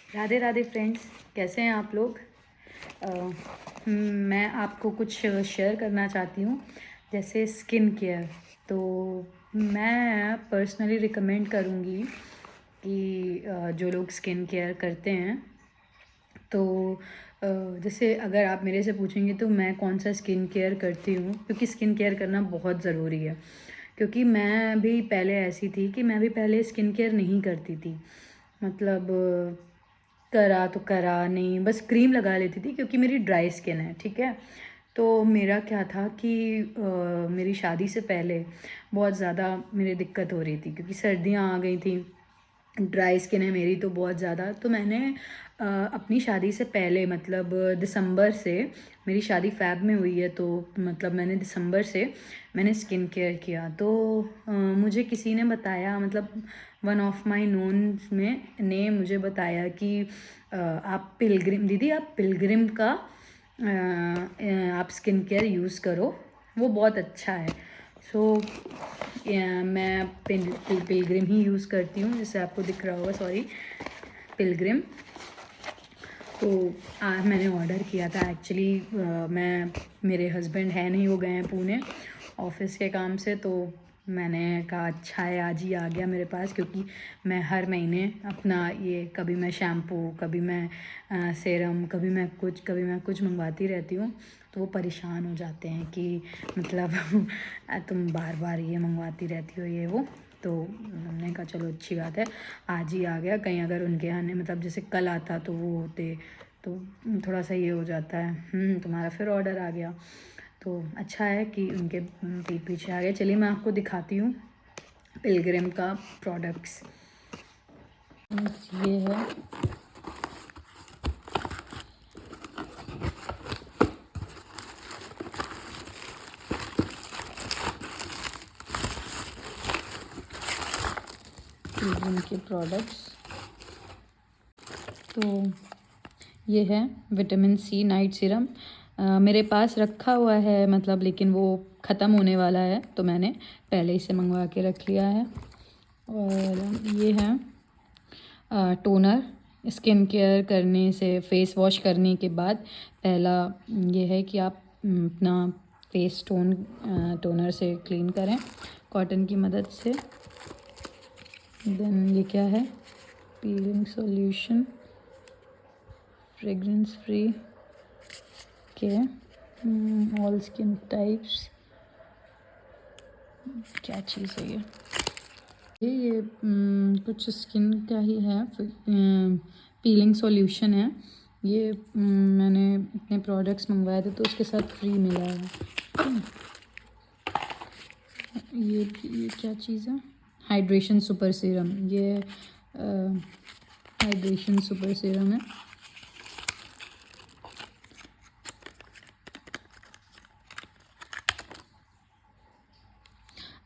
Radhe Radhe friends, कैसे हैं आप लोग। मैं आपको कुछ शेयर करना चाहती हूँ, जैसे स्किन केयर। तो मैं पर्सनली रिकमेंड करूँगी कि जो लोग स्किन केयर करते हैं तो जैसे अगर आप मेरे से पूछेंगे तो मैं कौन सा स्किन केयर करती हूँ, क्योंकि स्किन केयर करना बहुत ज़रूरी है। क्योंकि मैं भी पहले ऐसी थी कि मैं भी पहले स्किन केयर नहीं करती थी, मतलब करा तो करा नहीं, बस क्रीम लगा लेती थी क्योंकि मेरी ड्राई स्किन है, ठीक है। तो मेरा क्या था कि मेरी शादी से पहले बहुत ज़्यादा मेरी दिक्कत हो रही थी क्योंकि सर्दियाँ आ गई थी, ड्राई स्किन है मेरी तो बहुत ज़्यादा। तो मैंने अपनी शादी से पहले, मतलब दिसंबर से, मेरी शादी फ़ैब में हुई है, तो मतलब मैंने दिसंबर से मैंने स्किन केयर किया। तो मुझे किसी ने बताया, मतलब वन ऑफ माय नोन्स में ने मुझे बताया कि आप पिलग्रिम दीदी, आप पिलग्रिम का आप स्किन केयर यूज़ करो, वो बहुत अच्छा है। सो मैं पिलग्रिम ही यूज़ करती हूँ, जैसे आपको दिख रहा होगा, सॉरी, पिलग्रिम। तो मैंने ऑर्डर किया था एक्चुअली। मैं, मेरे हस्बैंड है नहीं, वो गए हैं पुणे ऑफिस के काम से, तो मैंने कहा अच्छा है आज ही आ गया मेरे पास, क्योंकि मैं हर महीने अपना ये, कभी मैं शैम्पू, कभी मैं सेरम, कभी मैं कुछ मंगवाती रहती हूँ। तो वो परेशान हो जाते हैं कि मतलब तुम बार बार ये मंगवाती रहती हो, ये वो। तो हमने कहा चलो अच्छी बात है, आज ही आ गया। कहीं अगर उनके यहाँ ने, मतलब जैसे कल आता तो वो होते, तो थोड़ा सा ये हो जाता है, तुम्हारा फिर ऑर्डर आ गया। तो अच्छा है कि उनके पीठ पीछे आ गए। चलिए मैं आपको दिखाती हूँ पिलग्रिम का प्रोडक्ट्स। ये है, पिलग्रिम के प्रोडक्ट्स। तो ये है विटामिन सी नाइट सीरम। मेरे पास रखा हुआ है, मतलब लेकिन वो ख़त्म होने वाला है, तो मैंने पहले ही से मंगवा के रख लिया है। और ये है टोनर। स्किन केयर करने से, फेस वॉश करने के बाद पहला ये है कि आप अपना फेस टोनर से क्लीन करें कॉटन की मदद से। देन ये क्या है, पीलिंग सॉल्यूशन, फ्रेग्रेंस फ्री के, ऑल स्किन टाइप्स। क्या चीज़ है ये कुछ स्किन का ही है, पीलिंग सॉल्यूशन है ये। मैंने अपने प्रोडक्ट्स मंगवाए थे तो उसके साथ फ्री मिला है। ये क्या चीज़ है, हाइड्रेशन सुपर सीरम। ये हाइड्रेशन सुपर सीरम है।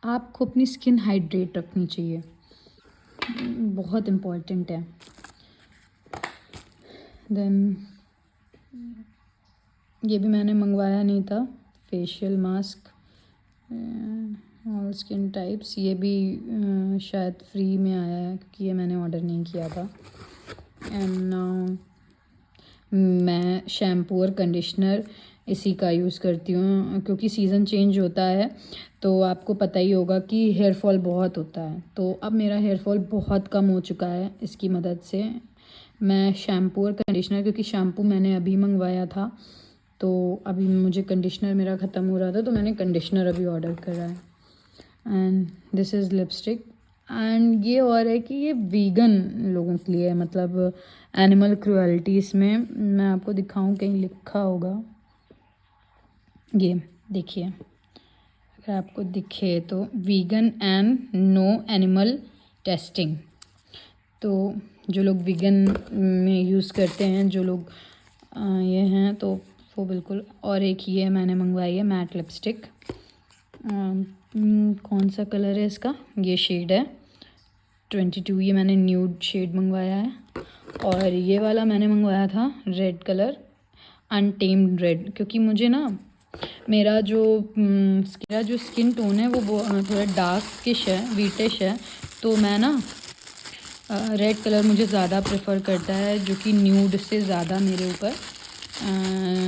आपको अपनी स्किन हाइड्रेट रखनी चाहिए, बहुत इम्पॉर्टेंट है। देन ये भी मैंने मंगवाया नहीं था, facial mask, all skin types. ये भी शायद फ्री में आया है क्योंकि ये मैंने ऑर्डर नहीं किया था। एंड नाउ मैं शैम्पू और कंडीशनर इसी का यूज़ करती हूँ, क्योंकि सीज़न चेंज होता है तो आपको पता ही होगा कि हेयर फॉल बहुत होता है। तो अब मेरा हेयर फॉल बहुत कम हो चुका है इसकी मदद से। मैं शैम्पू और कंडीशनर, क्योंकि शैम्पू मैंने अभी मंगवाया था तो अभी मुझे कंडीशनर मेरा ख़त्म हो रहा था, तो मैंने कंडीशनर अभी ऑर्डर करा है। And this is lipstick. And ये और है कि ये वीगन लोगों के लिए है, मतलब एनिमल क्रुएल्टी। इसमें मैं आपको दिखाऊं, कहीं लिखा होगा, ये देखिए, अगर आपको दिखे तो, vegan and no animal testing. तो जो लोग वीगन में यूज़ करते हैं, जो लोग ये हैं, तो वो बिल्कुल। और एक ये मैंने मंगवाई है मैट लिपस्टिक। कौन सा कलर है इसका, ये शेड है 22। ये मैंने न्यूड शेड मंगवाया है। और ये वाला मैंने मंगवाया था रेड कलर, अनटेम्ड रेड, क्योंकि मुझे ना मेरा जो स्किन टोन है वो थोड़ा डार्किश है, वीटिश है। तो मैं ना रेड कलर मुझे ज़्यादा प्रेफर करता है, जो कि न्यूड से ज़्यादा मेरे ऊपर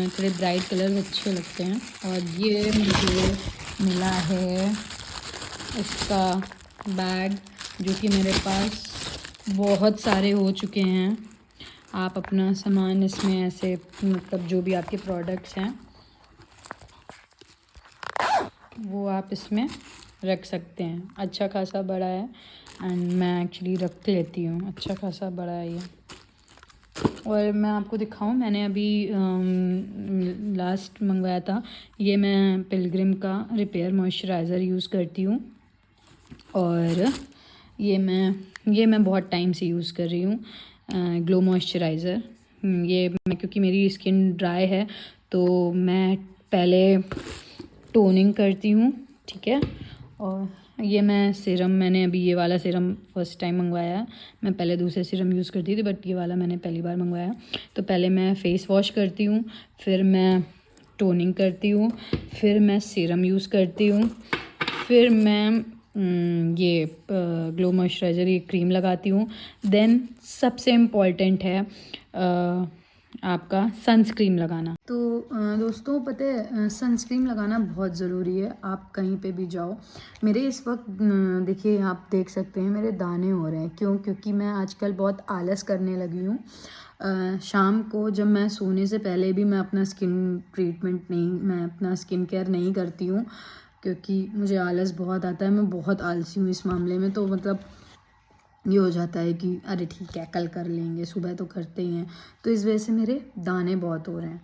थोड़े ब्राइट कलर अच्छे लगते हैं। और ये मुझे मिला है इसका बैग, जो कि मेरे पास बहुत सारे हो चुके हैं। आप अपना सामान इसमें ऐसे मतलब जो भी आपके प्रोडक्ट्स हैं वो आप इसमें रख सकते हैं। अच्छा खासा बड़ा है एंड मैं एक्चुअली रख लेती हूँ, अच्छा खासा बड़ा है ये। और मैं आपको दिखाऊं, मैंने अभी लास्ट मंगवाया था, ये मैं पिलग्रिम का रिपेयर मॉइस्चराइज़र यूज़ करती हूँ। और ये मैं बहुत टाइम से यूज़ कर रही हूँ, ग्लो मॉइस्चराइज़र। ये मैं, क्योंकि मेरी स्किन ड्राई है तो मैं पहले टोनिंग करती हूँ, ठीक है। और ये मैंने अभी ये वाला सीरम फर्स्ट टाइम मंगवाया है। मैं पहले दूसरे सीरम यूज़ करती थी, बट ये वाला मैंने पहली बार मंगवाया। तो पहले मैं फेस वॉश करती हूँ, फिर मैं टोनिंग करती हूँ, फिर मैं सीरम यूज़ करती हूँ, फिर मैं ये ग्लो मॉइस्चराइज़र ये क्रीम लगाती हूँ। देन सबसे इम्पॉर्टेंट है आपका सनस्क्रीन लगाना। तो दोस्तों पता है, सनस्क्रीन लगाना बहुत ज़रूरी है, आप कहीं पे भी जाओ। मेरे इस वक्त देखिए, आप देख सकते हैं मेरे दाने हो रहे हैं। क्यों? क्योंकि मैं आजकल बहुत आलस करने लगी हूँ। शाम को जब मैं सोने से पहले भी मैं अपना मैं अपना स्किन केयर नहीं करती हूँ, क्योंकि मुझे आलस बहुत आता है। मैं बहुत आलसी हूँ इस मामले में। तो मतलब ये हो जाता है कि अरे ठीक है कल कर लेंगे, सुबह तो करते ही हैं। तो इस वजह से मेरे दाने बहुत हो रहे हैं,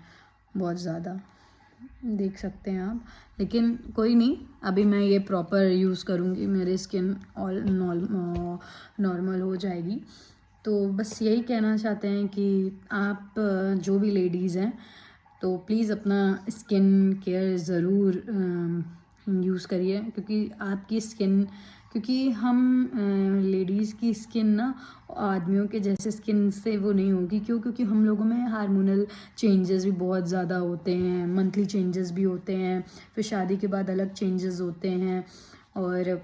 बहुत ज़्यादा, देख सकते हैं आप। लेकिन कोई नहीं, अभी मैं ये प्रॉपर यूज़ करूँगी, मेरी स्किन ऑल नॉर्मल हो जाएगी। तो बस यही कहना चाहते हैं कि आप जो भी लेडीज़ हैं तो प्लीज़ अपना स्किन केयर ज़रूर यूज़ करिए, क्योंकि हम लेडीज़ की स्किन ना आदमियों के जैसे स्किन से वो नहीं होगी। क्यों? क्योंकि हम लोगों में हार्मोनल चेंजेस भी बहुत ज़्यादा होते हैं, मंथली चेंजेस भी होते हैं, फिर शादी के बाद अलग चेंजेस होते हैं, और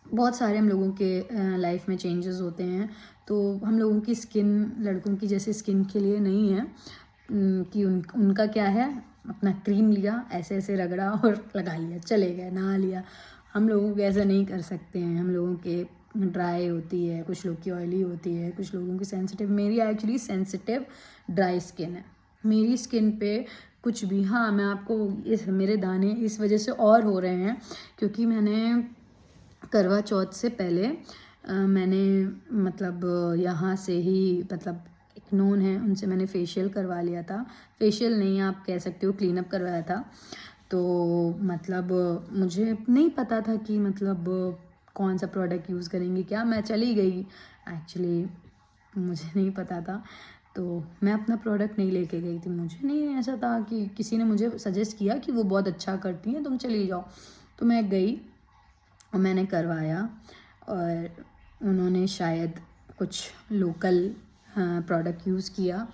बहुत सारे हम लोगों के लाइफ में चेंजेस होते हैं। तो हम लोगों की स्किन लड़कों की जैसे स्किन के लिए नहीं है कि उनका क्या है, अपना क्रीम लिया, ऐसे ऐसे रगड़ा और लगा लिया, चले गए, नहा लिया। हम लोगों को ऐसा नहीं कर सकते हैं। हम लोगों के ड्राई होती है, कुछ लोग की ऑयली होती है, कुछ लोगों की सेंसिटिव। मेरी एक्चुअली सेंसिटिव ड्राई स्किन है। मेरी स्किन पे कुछ भी, हाँ मैं आपको मेरे दाने इस वजह से और हो रहे हैं क्योंकि मैंने करवा चौथ से पहले मैंने मतलब यहाँ से ही मतलब एक नोन है, उनसे मैंने फेशियल करवा लिया था। फेशियल नहीं आप कह सकते हो, क्लीन अप करवाया था। तो मतलब मुझे नहीं पता था कि मतलब कौन सा प्रोडक्ट यूज़ करेंगे क्या। मैं चली गई, एक्चुअली मुझे नहीं पता था, तो मैं अपना प्रोडक्ट नहीं लेके गई थी। मुझे नहीं ऐसा था कि किसी ने मुझे सजेस्ट किया कि वो बहुत अच्छा करती हैं, तुम चली जाओ। तो मैं गई और मैंने करवाया, और उन्होंने शायद कुछ लोकल प्रोडक्ट यूज़ किया,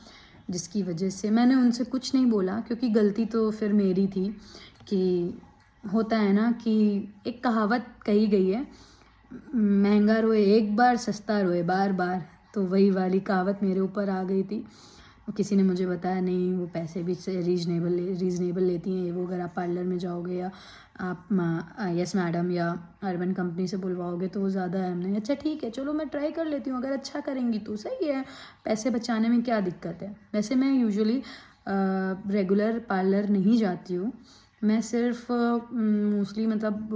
जिसकी वजह से मैंने उनसे कुछ नहीं बोला, क्योंकि गलती तो फिर मेरी थी। कि होता है ना कि एक कहावत कही गई है, महंगा रोए एक बार, सस्ता रोए बार बार। तो वही वाली कहावत मेरे ऊपर आ गई थी। किसी ने मुझे बताया नहीं, वो पैसे भी रीज़नेबल लेती हैं वो। अगर आप पार्लर में जाओगे या आप यस मैडम या अर्बन कंपनी से बुलवाओगे तो वो ज़्यादा है। हमने अच्छा ठीक है, चलो मैं ट्राई कर लेती हूँ, अगर अच्छा करेंगी तो सही है, पैसे बचाने में क्या दिक्कत है। वैसे मैं यूजुअली रेगुलर पार्लर नहीं जाती हूँ, मैं सिर्फ मोस्टली मतलब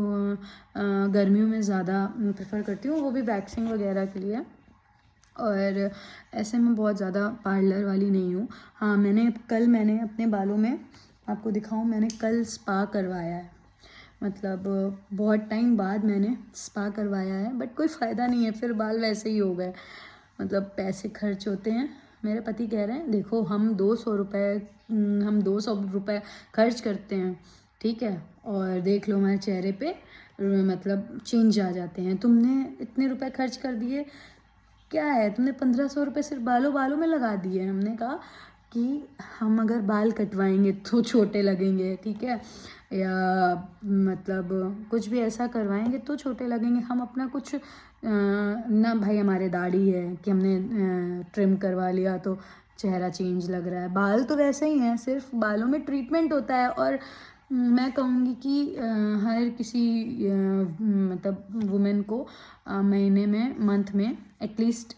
गर्मियों में ज़्यादा प्रेफर करती हूँ, वो भी वैक्सिंग वगैरह के लिए। और ऐसे में बहुत ज़्यादा पार्लर वाली नहीं हूँ। हाँ मैंने अपने बालों में आपको दिखाऊँ, मैंने कल स्पा करवाया है। मतलब बहुत टाइम बाद मैंने स्पा करवाया है, बट कोई फ़ायदा नहीं है, फिर बाल वैसे ही हो गए। मतलब पैसे खर्च होते हैं। मेरे पति कह रहे हैं देखो हम 200 रुपये खर्च करते हैं, ठीक है, और देख लो हमारे चेहरे पे मतलब चेंज आ जाते हैं। तुमने इतने रुपए खर्च कर दिए, क्या है, तुमने 1500 रुपये सिर्फ बालों में लगा दिए। हमने कहा कि हम अगर बाल कटवाएंगे तो छोटे लगेंगे, ठीक है, या मतलब कुछ भी ऐसा करवाएंगे तो छोटे लगेंगे। हम अपना कुछ ना भाई हमारे दाढ़ी है कि हमने ट्रिम करवा लिया तो चेहरा चेंज लग रहा है। बाल तो वैसे ही हैं, सिर्फ बालों में ट्रीटमेंट होता है। और मैं कहूँगी कि हर किसी मतलब वुमेन को महीने में, मंथ में एटलीस्ट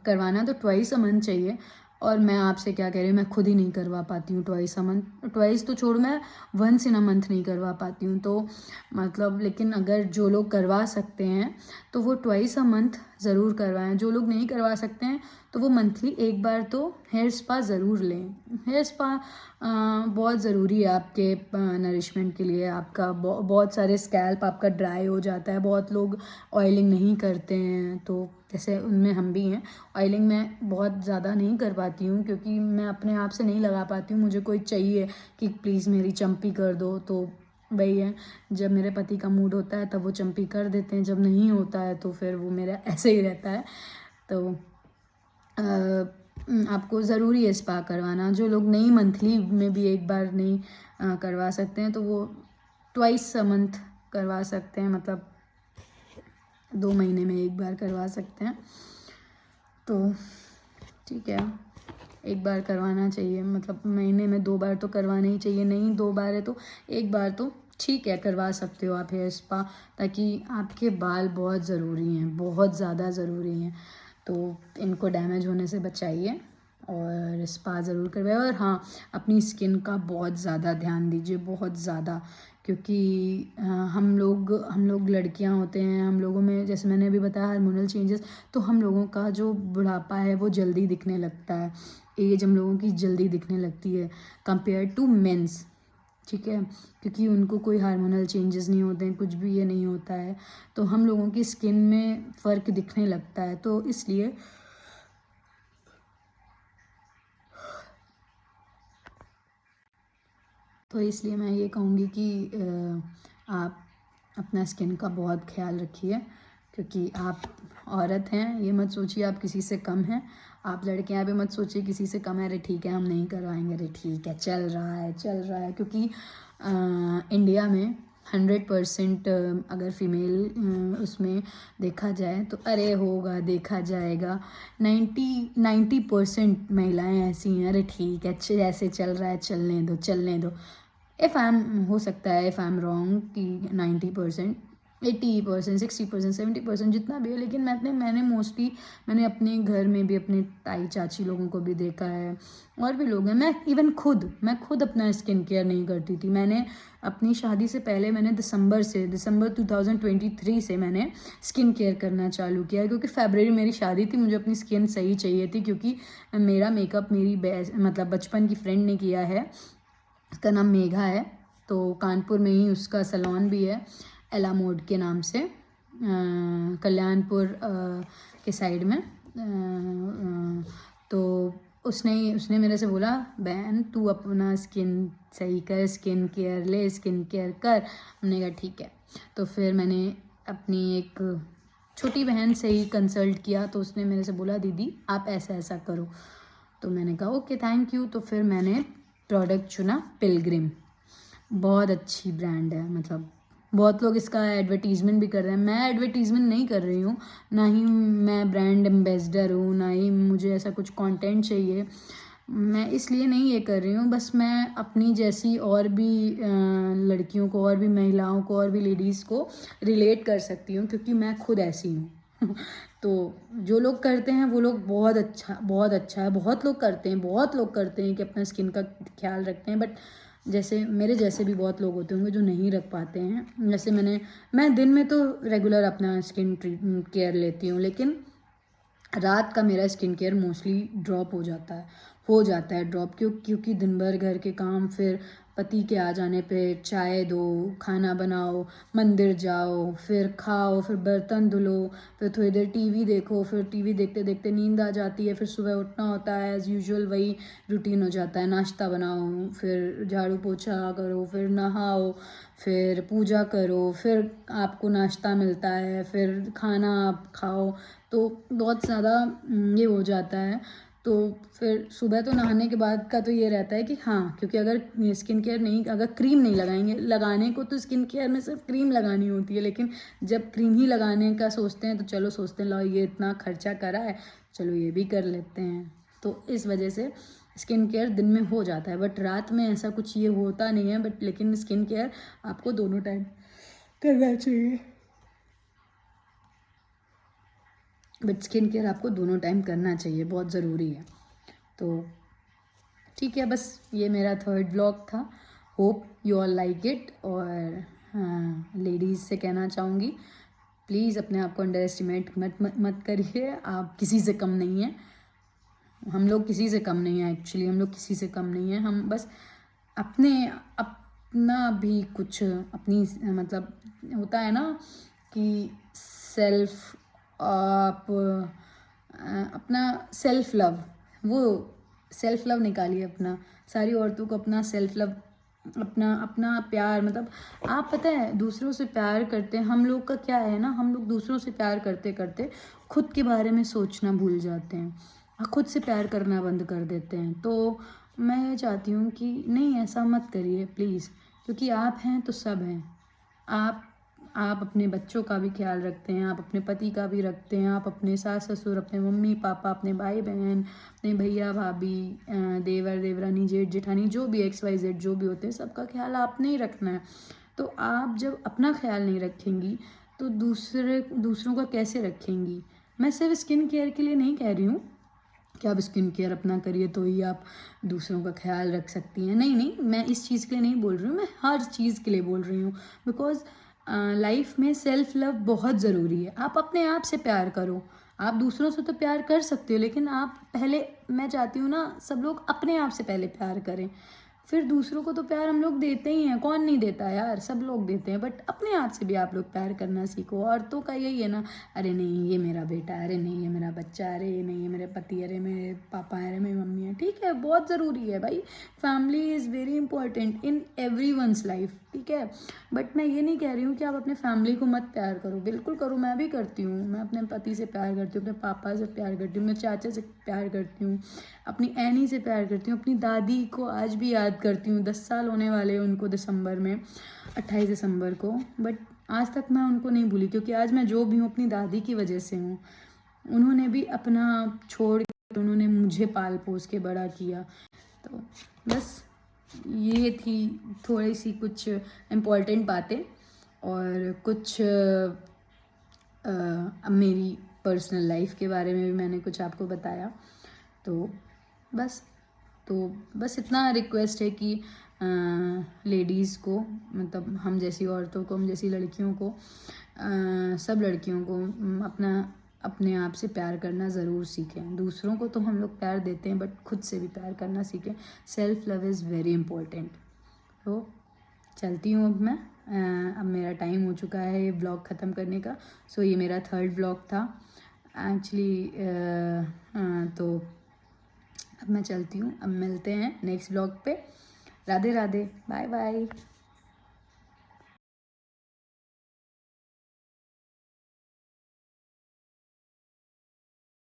करवाना तो ट्वाइस अ मंथ चाहिए। और मैं आपसे क्या कह रही हूँ, मैं खुद ही नहीं करवा पाती हूँ ट्वाइस अ मंथ। ट्वाइस तो छोड़, मैं वंस इन अ मंथ नहीं करवा पाती हूँ। तो मतलब लेकिन अगर जो लोग करवा सकते हैं तो वो ट्वाइस अ मंथ ज़रूर करवाएं। जो लोग नहीं करवा सकते हैं तो वो मंथली एक बार तो हेयर स्पा ज़रूर लें। हेयर स्पा बहुत ज़रूरी है आपके नरिशमेंट के लिए। आपका बहुत सारे स्कैल्प आपका ड्राई हो जाता है। बहुत लोग ऑयलिंग नहीं करते हैं, तो जैसे उनमें हम भी हैं। ऑयलिंग मैं बहुत ज़्यादा नहीं कर पाती हूँ क्योंकि मैं अपने आप से नहीं लगा पाती हूँ। मुझे कोई चाहिए कि प्लीज़ मेरी चंपी कर दो, तो वही है, जब मेरे पति का मूड होता है तब वो चंपी कर देते हैं, जब नहीं होता है तो फिर वो मेरा ऐसे ही रहता है। तो आपको ज़रूरी है स्पा करवाना। जो लोग नहीं मंथली में भी एक बार नहीं करवा सकते हैं तो वो ट्वाइस अ मंथ करवा सकते हैं, मतलब 2 महीने में एक बार करवा सकते हैं। तो ठीक है, एक बार करवाना चाहिए, मतलब महीने में 2 बार तो करवाना ही चाहिए। नहीं 2 बार है तो एक बार तो ठीक है, करवा सकते हो आप हेयर स्पा, ताकि आपके बाल बहुत ज़रूरी हैं, बहुत ज़्यादा ज़रूरी हैं। तो इनको डैमेज होने से बचाइए और स्पा ज़रूर करवाइए। और हाँ, अपनी स्किन का बहुत ज़्यादा ध्यान दीजिए, बहुत ज़्यादा। क्योंकि हम लोग लड़कियां होते हैं, हम लोगों में जैसे मैंने अभी बताया हार्मोनल चेंजेस, तो हम लोगों का जो बुढ़ापा है वो जल्दी दिखने लगता है। एज हम लोगों की जल्दी दिखने लगती है कंपेयर टू मेंस, ठीक है, क्योंकि उनको कोई हार्मोनल चेंजेस नहीं होते हैं, कुछ भी ये नहीं होता है। तो हम लोगों की स्किन में फ़र्क दिखने लगता है। तो इसलिए मैं ये कहूँगी कि आप अपना स्किन का बहुत ख्याल रखिए, क्योंकि आप औरत हैं। ये मत सोचिए आप किसी से कम हैं। आप लड़के हैं भी मत सोचिए किसी से कम है, अरे ठीक है हम नहीं करवाएंगे, अरे ठीक है चल रहा है। क्योंकि इंडिया में 100% अगर फीमेल उसमें देखा जाए तो अरे होगा, देखा जाएगा। 90% महिलाएं ऐसी हैं, अरे ठीक है जैसे चल रहा है चलने दो। हो सकता है इफ़ आई एम रॉन्ग कि 90%, 80%, 60%, 70% जितना भी है, लेकिन मैंने अपने घर में भी अपने ताई चाची लोगों को भी देखा है, और भी लोग हैं। मैं खुद अपना स्किन केयर नहीं करती थी। मैंने अपनी शादी से पहले मैंने दिसंबर 2023 से मैंने स्किन केयर करना चालू किया, क्योंकि फरवरी मेरी शादी थी। मुझे अपनी स्किन सही चाहिए थी, क्योंकि मेरा मेकअप मेरी मतलब बचपन की फ्रेंड ने किया है। उसका नाम मेघा है, तो कानपुर में ही उसका सैलून भी है, एला मोड के नाम से, कल्याणपुर के साइड में। तो उसने मेरे से बोला, बहन तू अपना स्किन सही कर, स्किन केयर कर। हमने कहा ठीक है। तो फिर मैंने अपनी एक छोटी बहन से ही कंसल्ट किया, तो उसने मेरे से बोला दीदी आप ऐसा करो। तो मैंने कहा ओके थैंक यू। तो फिर मैंने प्रोडक्ट चुना पिलग्रिम। बहुत अच्छी ब्रांड है, मतलब बहुत लोग इसका एडवर्टीज़मेंट भी कर रहे हैं। मैं एडवर्टीज़मेंट नहीं कर रही हूँ, ना ही मैं ब्रांड एम्बेसडर हूँ, ना ही मुझे ऐसा कुछ कंटेंट चाहिए। मैं इसलिए नहीं ये कर रही हूँ, बस मैं अपनी जैसी और भी लड़कियों को, और भी महिलाओं को, और भी लेडीज़ को रिलेट कर सकती हूँ, क्योंकि मैं खुद ऐसी हूँ। तो जो लोग करते हैं वो लोग बहुत अच्छा है। बहुत लोग करते हैं कि अपना स्किन का ख्याल रखते हैं, बट जैसे मेरे जैसे भी बहुत लोग होते होंगे जो नहीं रख पाते हैं। जैसे मैं दिन में तो रेगुलर अपना स्किन केयर लेती हूँ, लेकिन रात का मेरा स्किन केयर मोस्टली ड्रॉप हो जाता है ड्रॉप। क्योंकि दिन भर घर के काम, फिर पति के आ जाने पे चाय दो, खाना बनाओ, मंदिर जाओ, फिर खाओ, फिर बर्तन धुलो, फिर थोड़ी देर टीवी देखो, फिर टीवी देखते देखते नींद आ जाती है, फिर सुबह उठना होता है, एज़ यूजुअल वही रूटीन हो जाता है। नाश्ता बनाओ, फिर झाड़ू पोछा करो, फिर नहाओ, फिर पूजा करो, फिर आपको नाश्ता मिलता है, फिर खाना आप खाओ। तो बहुत ज़्यादा ये हो जाता है। तो फिर सुबह तो नहाने के बाद का तो ये रहता है कि हाँ, क्योंकि अगर स्किन केयर नहीं, अगर क्रीम नहीं लगाएंगे, लगाने को तो स्किन केयर में सिर्फ क्रीम लगानी होती है, लेकिन जब क्रीम ही लगाने का सोचते हैं तो चलो सोचते हैं लो ये इतना खर्चा करा है, चलो ये भी कर लेते हैं। तो इस वजह से स्किन केयर दिन में हो जाता है, बट रात में ऐसा कुछ ये होता नहीं है। बट लेकिन स्किन केयर आपको दोनों टाइम करना चाहिए। बट स्किन केयर आपको दोनों टाइम करना चाहिए, बहुत ज़रूरी है। तो ठीक है, बस ये मेरा थर्ड व्लॉग था। Hope you all like it. और हाँ, लेडीज़ से कहना चाहूँगी, प्लीज़ अपने आप को अंडर एस्टिमेट मत करिए। आप किसी से कम नहीं हैं, हम लोग किसी से कम नहीं हैं। एक्चुअली हम लोग किसी से कम नहीं हैं। हम बस अपना भी कुछ अपनी मतलब होता है ना कि सेल्फ, आप अपना सेल्फ लव, वो सेल्फ लव निकालिए अपना। सारी औरतों को अपना सेल्फ लव, अपना प्यार, मतलब आप पता है दूसरों से प्यार करते हैं। हम लोग का क्या है ना, हम लोग दूसरों से प्यार करते करते खुद के बारे में सोचना भूल जाते हैं और खुद से प्यार करना बंद कर देते हैं। तो मैं ये चाहती हूँ कि नहीं, ऐसा मत करिए प्लीज़, क्योंकि आप हैं तो सब हैं। आप अपने बच्चों का भी ख्याल रखते हैं, आप अपने पति का भी रखते हैं, आप अपने सास ससुर, अपने मम्मी पापा, अपने भाई बहन, अपने भैया भाभी, देवर देवरानी, जेठ जेठानी, जो भी XYZ जो भी होते हैं, सबका ख्याल आपने ही रखना है। तो आप जब अपना ख्याल नहीं रखेंगी तो दूसरों का कैसे रखेंगी। मैं सिर्फ स्किन केयर के लिए नहीं कह रही हूँ कि आप स्किन केयर अपना करिए तो ही आप दूसरों का ख्याल रख सकती हैं। नहीं नहीं, मैं इस चीज़ के लिए नहीं बोल रही हूँ, मैं हर चीज़ के लिए बोल रही हूँ। बिकॉज लाइफ में सेल्फ लव बहुत ज़रूरी है। आप अपने आप से प्यार करो। आप दूसरों से तो प्यार कर सकते हो, लेकिन आप पहले, मैं चाहती हूँ ना सब लोग अपने आप से पहले प्यार करें, फिर दूसरों को तो प्यार हम लोग देते ही हैं। कौन नहीं देता यार, सब लोग देते हैं। बट अपने आप से भी आप लोग प्यार करना सीखो। औरतों का यही है ना, अरे नहीं ये मेरा बेटा, अरे नहीं ये मेरा बच्चा, अरे नहीं ये मेरे पति, अरे मेरे पापा, अरे मेरी मम्मी है। ठीक है, बहुत ज़रूरी है भाई, family is very important in every one's life. ठीक है, बट मैं ये नहीं कह रही हूँ कि आप अपने फैमिली को मत प्यार करो, बिल्कुल करो। मैं भी करती हूँ, मैं अपने पति से प्यार करती हूँ, अपने पापा से प्यार करती हूँ, अपने चाचा से प्यार करती हूँ, अपनी एनी से प्यार करती हूँ, अपनी दादी को आज भी याद करती हूँ। 10 साल होने वाले हैं उनको दिसंबर में, 28 दिसंबर को। बट आज तक मैं उनको नहीं भूली, क्योंकि आज मैं जो भी हूँ अपनी दादी की वजह से हूँ। उन्होंने भी अपना छोड़ के उन्होंने मुझे पाल पोस के बड़ा किया। तो बस ये थी थोड़ी सी कुछ इम्पोर्टेंट बातें, और कुछ मेरी पर्सनल लाइफ के बारे में भी मैंने कुछ आपको बताया। तो बस इतना रिक्वेस्ट है कि लेडीज़ को, मतलब हम जैसी औरतों को, हम जैसी लड़कियों को, सब लड़कियों को अपने आप से प्यार करना ज़रूर सीखें। दूसरों को तो हम लोग प्यार देते हैं, बट खुद से भी प्यार करना सीखें। Self love is very important. तो चलती हूँ अब मैं, अब मेरा टाइम हो चुका है ये ब्लॉग ख़त्म करने का। सो ये मेरा थर्ड ब्लॉग था एक्चुअली। तो अब मैं चलती हूँ, अब मिलते हैं नेक्स्ट ब्लॉग पे। Radhe Radhe, bye bye.